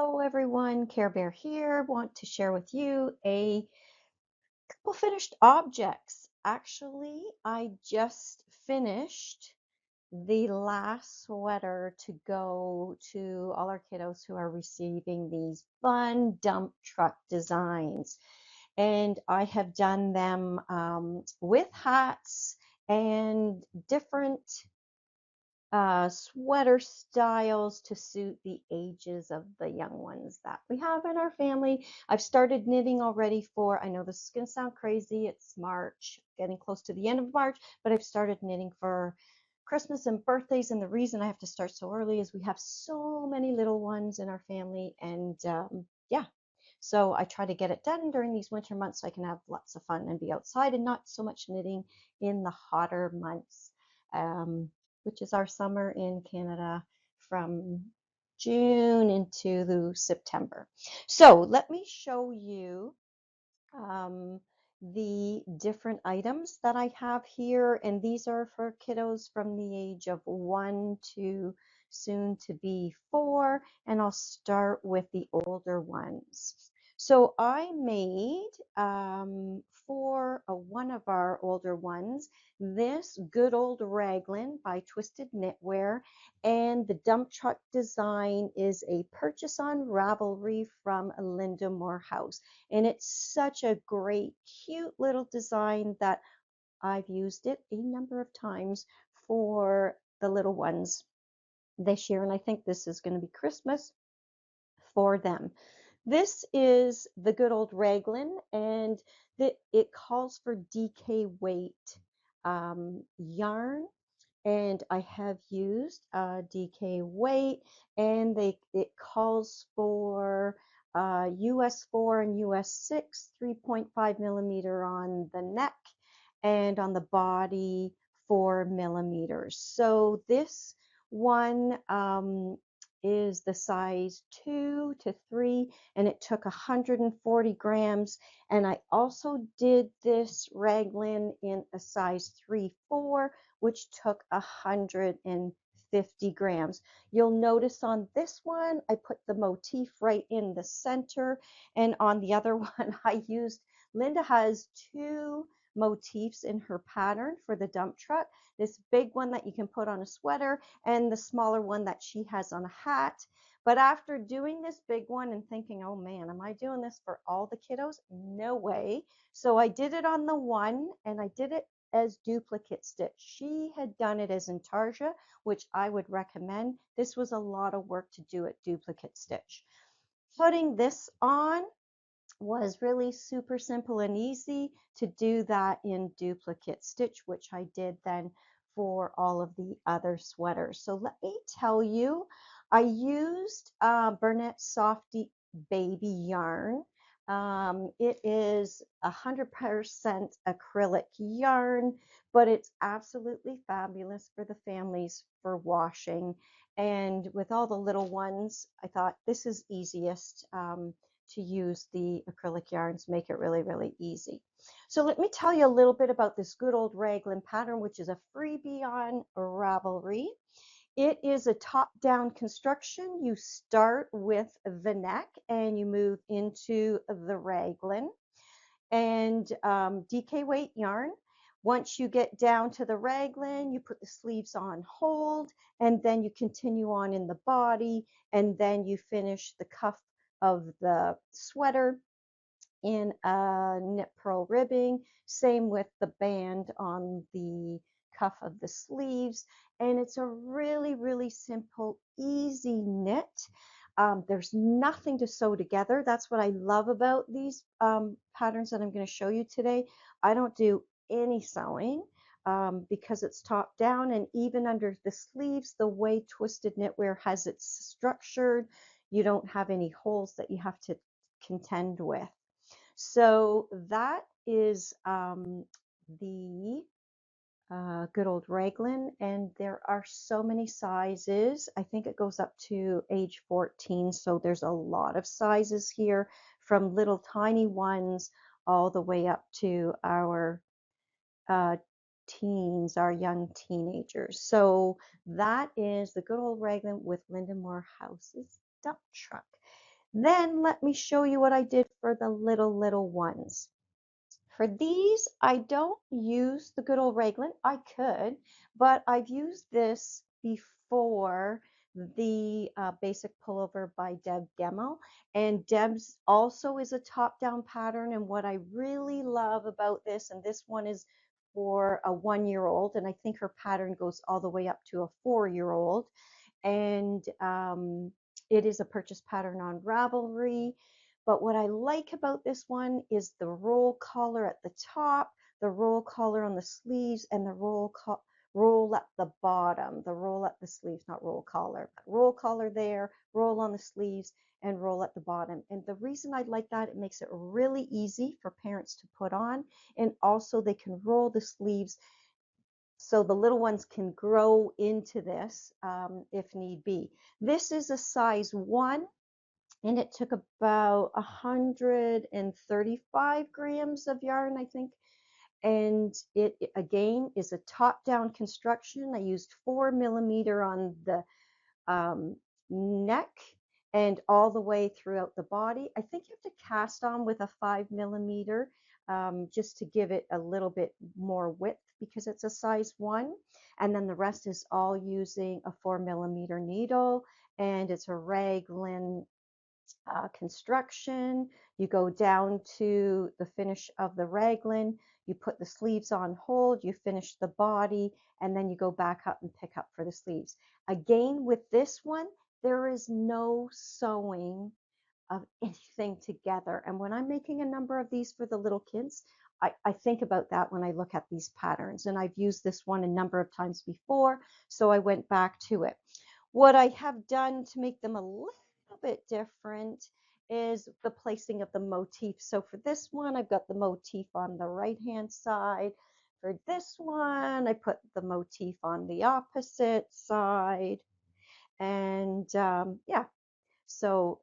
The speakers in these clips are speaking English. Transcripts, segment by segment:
Hello everyone, Care Bear here. Want to share with you a couple finished objects. Actually, I just finished the last sweater to go to all our kiddos who are receiving these fun dump truck designs. And I have done them with hats and different sweater styles to suit the ages of the young ones that we have in our family. I've started knitting already I know this is going to sound crazy, it's March, getting close to the end of March, but I've started knitting for Christmas and birthdays, and the reason I have to start so early is we have so many little ones in our family, and yeah. So I try to get it done during these winter months so I can have lots of fun and be outside and not so much knitting in the hotter months. Which is our summer in Canada from June into September. So let me show you the different items that I have here, and these are for kiddos from the age of 1 to soon to be 4, and I'll start with the older ones. So I made for one of our older ones this Good Old Raglan by Twisted Knitwear, and the dump truck design is a purchase on Ravelry from Linda Moorhouse. And it's such a great, cute little design that I've used it a number of times for the little ones this year. And I think this is going to be Christmas for them. This is the Good Old Raglan, and it calls for DK weight yarn. And I have used DK weight, and it calls for US 4 and US 6, 3.5 millimeter on the neck, and on the body 4 millimeters. So this one is the size 2 to 3, and it took 140 grams. And I also did this raglan in a size 3-4, which took 150 grams. You'll notice on this one, I put the motif right in the center, and on the other one, Linda has 2 motifs in her pattern for the dump truck. This big one that you can put on a sweater, and the smaller one that she has on a hat. But after doing this big one and thinking, oh man, am I doing this for all the kiddos? No way. So I did it on the one, and I did it as duplicate stitch. She had done it as intarsia, which I would recommend. This was a lot of work to do it duplicate stitch. Putting this on was really super simple and easy to do that in duplicate stitch, which I did then for all of the other sweaters. So let me tell you, I used Bernat Softy Baby yarn. It is 100% acrylic yarn, but it's absolutely fabulous for the families for washing. And with all the little ones, I thought this is easiest to use the acrylic yarns, make it really, really easy. So let me tell you a little bit about this Good Old Raglan pattern, which is a freebie on Ravelry. It is a top-down construction. You start with the neck and you move into the raglan, and DK weight yarn. Once you get down to the raglan, you put the sleeves on hold, and then you continue on in the body, and then you finish the cuff of the sweater in a knit purl ribbing. Same with the band on the cuff of the sleeves. And it's a really, really simple, easy knit. There's nothing to sew together. That's what I love about these patterns that I'm going to show you today. I don't do any sewing because it's top down, and even under the sleeves, the way Twisted Knitwear has it structured, you don't have any holes that you have to contend with. So that is the Good Old Raglan, and there are so many sizes. I think it goes up to age 14, so there's a lot of sizes here, from little tiny ones all the way up to our teens, our young teenagers. So that is the Good Old Raglan with Linda Moorhouse's dump truck. Then let me show you what I did for the little ones. For these, I don't use the Good Old Raglan. I could, but I've used this before, the Basic Pullover by Deb Gemmell. And Deb's also is a top-down pattern. And what I really love about this, and this one is for a 1-year-old, and I think her pattern goes all the way up to a 4-year-old. And it is a purchase pattern on Ravelry. But what I like about this one is the roll collar at the top, the roll collar on the sleeves, and the roll at the bottom. The roll at the sleeves, not roll collar, but roll collar there, roll on the sleeves, and roll at the bottom. And the reason I like that, it makes it really easy for parents to put on, and also they can roll the sleeves so the little ones can grow into this if need be. This is a size 1, and it took about 135 grams of yarn, I think. And it again is a top-down construction. I used 4mm on the neck and all the way throughout the body. I think you have to cast on with a 5mm just to give it a little bit more width because it's a size 1. And then the rest is all using a 4mm needle, and it's a raglan construction. You go down to the finish of the raglan, you put the sleeves on hold, you finish the body, and then you go back up and pick up for the sleeves. Again, with this one, there is no sewing of anything together. And when I'm making a number of these for the little kids, I think about that when I look at these patterns. And I've used this one a number of times before, so I went back to it. What I have done to make them a little bit different is the placing of the motif. So for this one, I've got the motif on the right-hand side. For this one, I put the motif on the opposite side. And yeah, so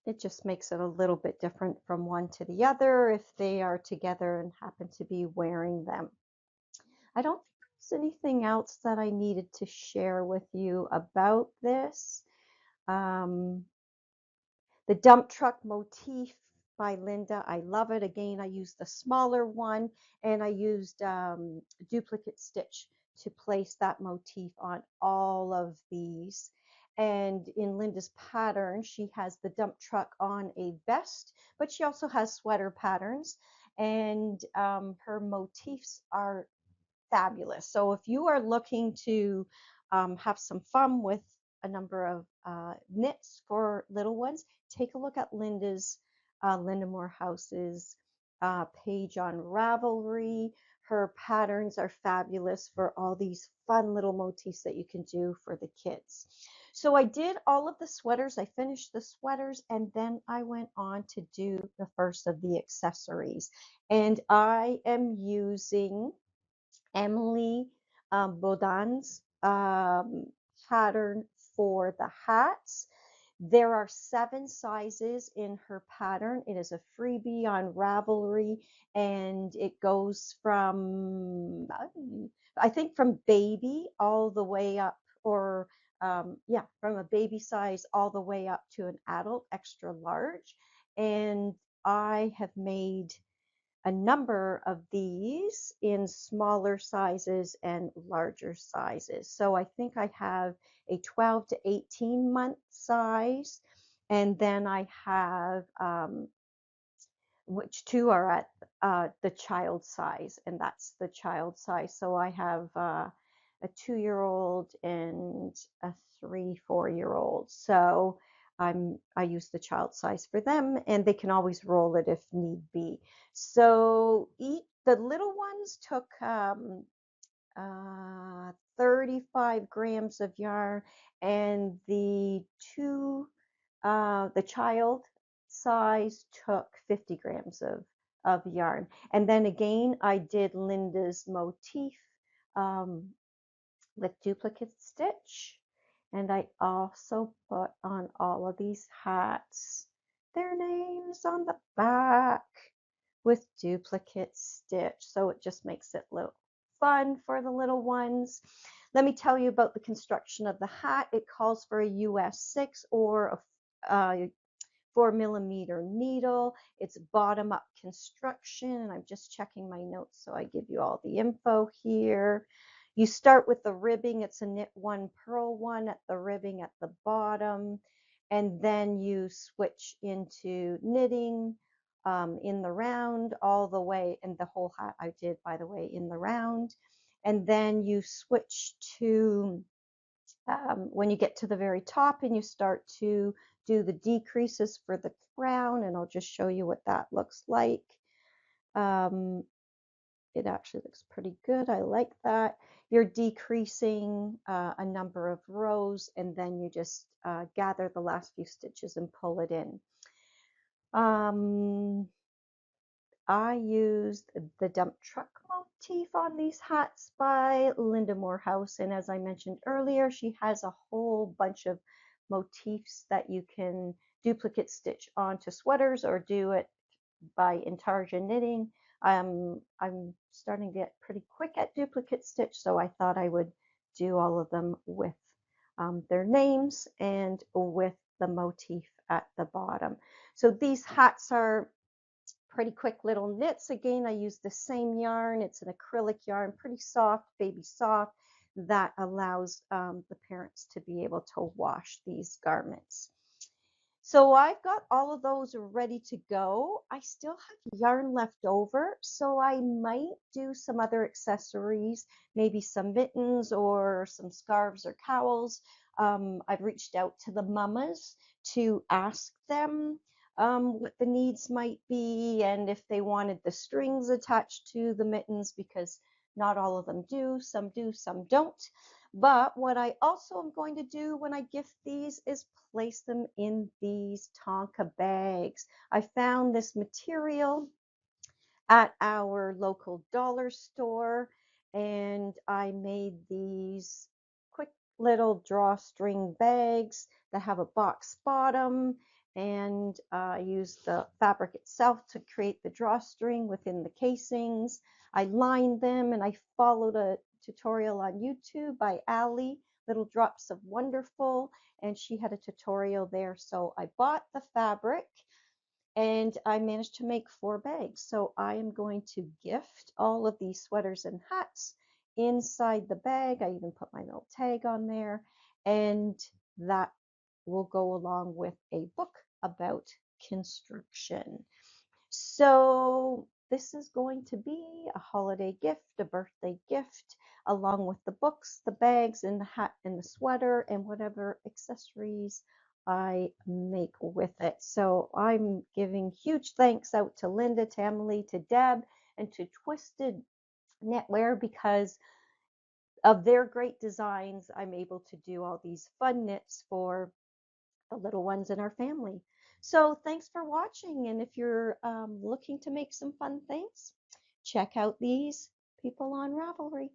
it just makes it a little bit different from one to the other if they are together and happen to be wearing them. I don't think there's anything else that I needed to share with you about this. The dump truck motif by Linda, I love it. Again, I used the smaller one, and I used duplicate stitch to place that motif on all of these. And in Linda's pattern, she has the dump truck on a vest, but she also has sweater patterns, and her motifs are fabulous. So if you are looking to have some fun with a number of knits for little ones, take a look at Linda Moorhouse's page on Ravelry. Her patterns are fabulous for all these fun little motifs that you can do for the kids. So I did all of the sweaters. I finished the sweaters, and then I went on to do the first of the accessories. And I am using Emily Bolduan's pattern for the hats. There are 7 sizes in her pattern. It is a freebie on Ravelry, and it goes from, I think, from baby all the way up, or yeah, from a baby size all the way up to an adult extra large. And I have made a number of these in smaller sizes and larger sizes. So I think I have a 12 to 18 month size, and then I have which 2 are at the child size, and that's the child size. So I have a 2-year-old and a 3-4-year-old. So I use the child size for them, and they can always roll it if need be. So the little ones took 35 grams of yarn, and the child size took 50 grams of yarn. And then again, I did Linda's motif with duplicate stitch. And I also put on all of these hats their names on the back with duplicate stitch. So it just makes it look fun for the little ones. Let me tell you about the construction of the hat. It calls for a US 6 or 4mm needle. It's bottom up construction, and I'm just checking my notes so I give you all the info here. You start with the ribbing. It's a knit one, purl one at the ribbing at the bottom, and then you switch into knitting in the round all the way, and the whole hat I did, by the way, in the round. And then you switch to when you get to the very top and you start to do the decreases for the crown, and I'll just show you what that looks like. It actually looks pretty good. I like that. You're decreasing a number of rows, and then you just gather the last few stitches and pull it in. I used the dump truck motif on these hats by Linda Moorhouse, and as I mentioned earlier, she has a whole bunch of motifs that you can duplicate stitch onto sweaters or do it by intarsia knitting. I'm starting to get pretty quick at duplicate stitch, so I thought I would do all of them with their names and with the motif at the bottom. So these hats are pretty quick little knits. Again, I use the same yarn. It's an acrylic yarn, pretty soft, baby soft, that allows the parents to be able to wash these garments. So I've got all of those ready to go. I still have yarn left over, so I might do some other accessories, maybe some mittens or some scarves or cowls. I've reached out to the mamas to ask them what the needs might be and if they wanted the strings attached to the mittens, because not all of them do, some don't. But what I also am going to do when I gift these is place them in these Tonka bags. I found this material at our local dollar store, and I made these quick little drawstring bags that have a box bottom, and I used the fabric itself to create the drawstring within the casings. I lined them, and I followed a tutorial on YouTube by Ali, Little Drops of Wonderful, and she had a tutorial there. So I bought the fabric and I managed to make 4 bags. So I am going to gift all of these sweaters and hats inside the bag. I even put my little tag on there, and that will go along with a book about construction. So this is going to be a holiday gift, a birthday gift, along with the books, the bags, and the hat and the sweater, and whatever accessories I make with it. So I'm giving huge thanks out to Linda, to Emily, to Deb, and to Twisted Knitwear, because of their great designs, I'm able to do all these fun knits for the little ones in our family. So thanks for watching, and if you're looking to make some fun things, check out these people on Ravelry.